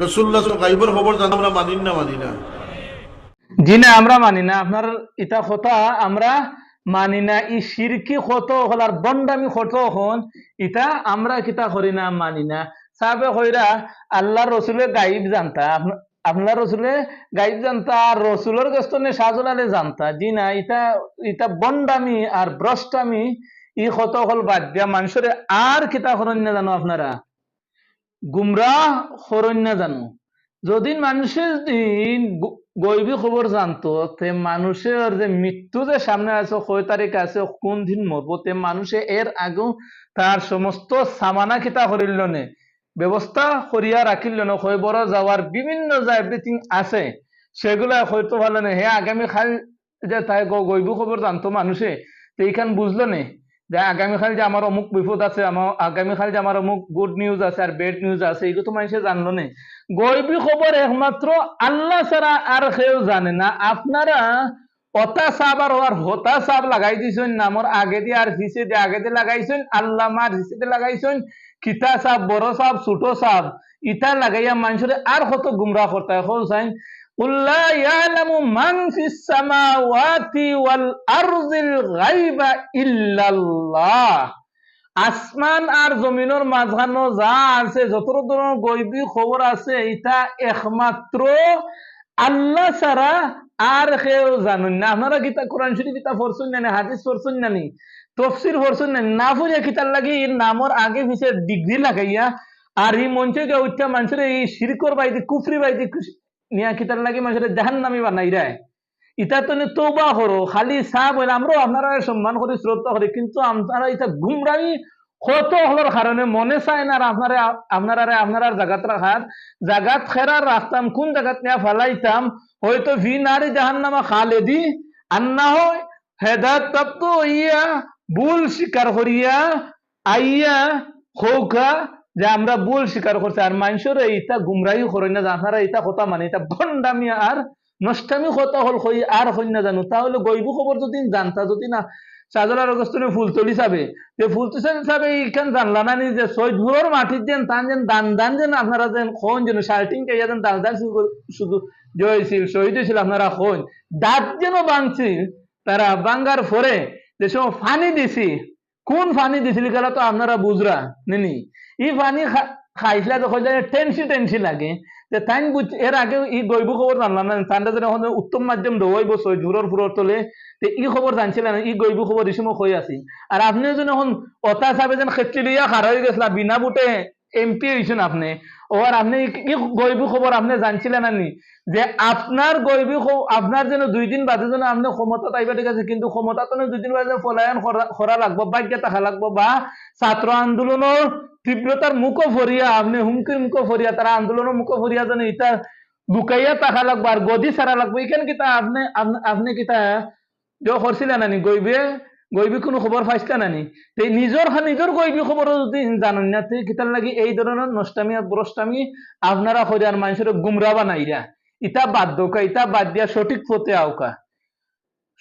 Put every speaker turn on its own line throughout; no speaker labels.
রাসূলুল্লাহ গায়বের খবর জানা আমরা মানি না?
জি না, আমরা মানি না। আপনার ইটা কথা আমরা মানি না। ই শিরকি কত হল আর বন্ডামি কত হন, ইটা আমরা কিতা করি না, মানি না। সাহাবে কইরা আল্লাহর রসুলের গাইব জানতা, আপনার রসুলে গাইব জানতা, আর রসুলের গস্তনে সাজলালে জানতা। জি না, ইটা ইটা বন্ডামি আর ভ্রষ্টামি। ই কত হল বাদ দিয়া মানুষের আর কিতা করেন না জানো আপনারা, গুমরাহ করেন না জানো। যদি মানুষের গৈবী খবর জানতো, তে মানুষের যে মৃত্যু যে সামনে আছে, কয় তারিখ আছে, কোন দিন মরবো, তে মানুষে এর আগেও তার সমস্ত সামানা কিতা করিল নে, ব্যবস্থা করিয়া রাখিল না। কয় বড় যাওয়ার বিভিন্ন যা এভরিথিং আছে, সেগুলা হয়তো ভালো নেই। হে আগামীকাল যে তাই গৈবী খবর জানতো মানুষে, তো এইখান বুঝলো নে যে আগামীকাল যে আমার অমুক বিপদ আছে, আমার আগামীকাল যে আমার অমুক গুড নিউজ আছে আর ব্যাড নিউজ আছে, এগুলো তো মানুষে জানলো না। গৈবী খবর একমাত্র আল্লাহ ছাড়া আর কেউ জানে না। আপনারা অতা সাব আর হতা সাব লাগাই দিছেন, নামর আগে দিয়ে আর পিছে দিয়ে, আগে দিয়ে লাগাইছেন আল্লাহ, মার পিছে দিয়ে লাগাইছেন কিতা সাব, বড় সাব, ছোট সাব, ইটা লাগাইয়া মানুষের আর কত গুমরা করতে হয়। উল্লা ইয়ালামু মান ফিস সামাওয়াতি ওয়াল আরদিল গায়বা ইল্লাল্লাহ। আসমান আর জমিনের মাঝখানো যা আছে, যত ধরনের গৈবিক খবর আছে, এটা একমাত্র আল্লাহ ছাড়া আর কেউ জানেন না। আপনারা কিতা কোরআন শরীফ কিতা পড়ছেন না, হাদিস পড়ছেন না, তফসির পড়ছেন না পড়িয়া কিতার লাগি নামর আগে পিছে ডিগ্রি লাগাইয়া আর এই মঞ্চে গিয়ে উঠা মানুষের এই শিরকর বাইদি, কুফরি বাইদি নিয়া কিতার লাগি মানুষের জাহান্নামী বানাই দেয়। ইটা তো তৌবা করো, খালি সাহ বলে আমরাও আপনারা সম্মান করি, শ্রদ্ধা করি, কিন্তু আপনারা এটা গুমরামি কত হলোর কারণে মনে চায় না আপনারা জাগাত রাখার, জাগাত খেরার রাখতাম, কোন জাগাত নিয়ে ফেলাইতাম, হয়তো ভি নারী জাহান্নামা খালেদি আর না হয় হেদায়ত প্রাপ্ত হইয়া ভুল স্বীকার করিয়া আইয়া খৌকা যে আমরা ভুল স্বীকার করছি। আর মানুষের এইটা গুমরাহি করেন না, আপনারা এটা কথা মানে এটা ভণ্ডামি আর নষ্টামি কথা হল আর হই না জানো। তাহলে গৈব খবর যদি জানতা, যদি না সাজলার অগস্তনে ফুলতলি চাবে, যে ফুলতলি চাবে এইখান জানলা না যে সৈদপুরের মাটির যেন তান যেন দান যেন আপনারা যেন খন যেন শার্টিং কে যেন দান শুধু জয়ছিল, শহীদ হয়েছিল, আপনারা খন দাঁত যেন বাংছিল, তারা বাঙ্গার ফরে যে সময় ফানি দিছি, কোন ফানি দিছিল গেলা তো আপনারা বুঝরা নেনি। ই ফানি খাইছিলা যখন টেনসি লাগে, তাই এর আগে ই গৈব খবর জানলাম না, তান্ডা যেন উত্তম মাধ্যম দৌড়াইব সৈদপুরের ফুরর তলে, ই খবর জানছিলেন, ই গৈব খবর এই সময় হয়ে আসি। আর আপনি যেন এখন অতা সাবে যেন খেচি লইয়া খার হয়ে গেছিল, বিনা বুটে এমপি হয়েছেন আপনি, আর আপনি ই গৈব খবর আপনি জানছিলেন না যে আপনার গৈব আপনার যেন 2 দিন বাদে যেন আপনি ক্ষমতা তাইবা, ঠিক আছে, কিন্তু ক্ষমতা তো 2 দিন বাদে পলায়ন করা লাগবো, ভাগ্যে থাকা লাগবো, বা ছাত্র আন্দোলনের তীব্রতার মুখো ফরিয়া আপনি হুমকির মুখো ফরিয়া, তারা আন্দোলনের মুখো ফরিয়া যেন ইটা লুকাইয়া থাকা লাগবো আর গদি ছাড়া লাগবো। এখানে কিতা আপনি কিতা যে করছিলেন নানি গইবি কোনো খবর পাইছিলেন নানি? নিজের গইবি খবর যদি জানেন না, কিতার লাগি এই ধরনের নষ্টামি আর ভ্রষ্টামি আপনারা করে আর মানুষের গুমরা বানাইরা। ইটা বাদ দৌকা, ইটা বাদ দিয়া সঠিক পথে আউকা,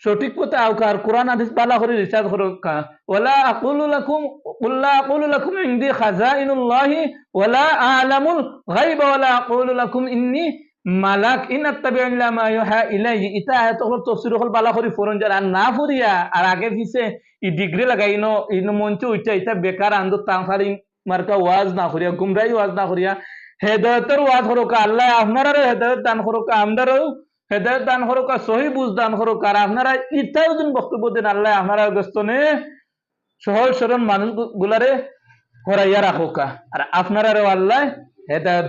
সঠিক পথে আউকা আর কোরআন হাদিস বালা করে রিসার্চ করকা। ওয়ালা আকুলু লাকুম কুল্লা আকুলু লাকুম ইনদি খাজাইনুল্লাহি ওয়ালা আলামুল গায়বা ওয়ালা আকুলু লাকুম ইন্নী মালাক ইন আত্তাবিউ ইল্লা মা ইউহা ইলাইহি। ইতা আয়াত হল তাফসীর হল বালা করে ফরন যার আর না ফুরিয়া আর আগে পিছে ই ডিগ্রি লাগাই ইনো মঞ্চ উঠা ইতা বেকার আন্দো তাংফারি মার্কা ওয়াজ না করিয়া, গুমরাই ওয়াজ না করিয়া হেদায়েতের ওয়াজ করকা। আল্লাহ আপনারা হেদায়েত দান করকা, আমরাও হেদায়ত দান করুক, সহি বুঝ দান করুক। আর আপনারা ইটাও দিন বক্তব্য দেন, আল্লাহ আপনারা ব্যস্তনে সহজ সরল মানুষ গুলারে করাইয়া রাখুক, আর আপনারা আল্লাহ হেদায়ত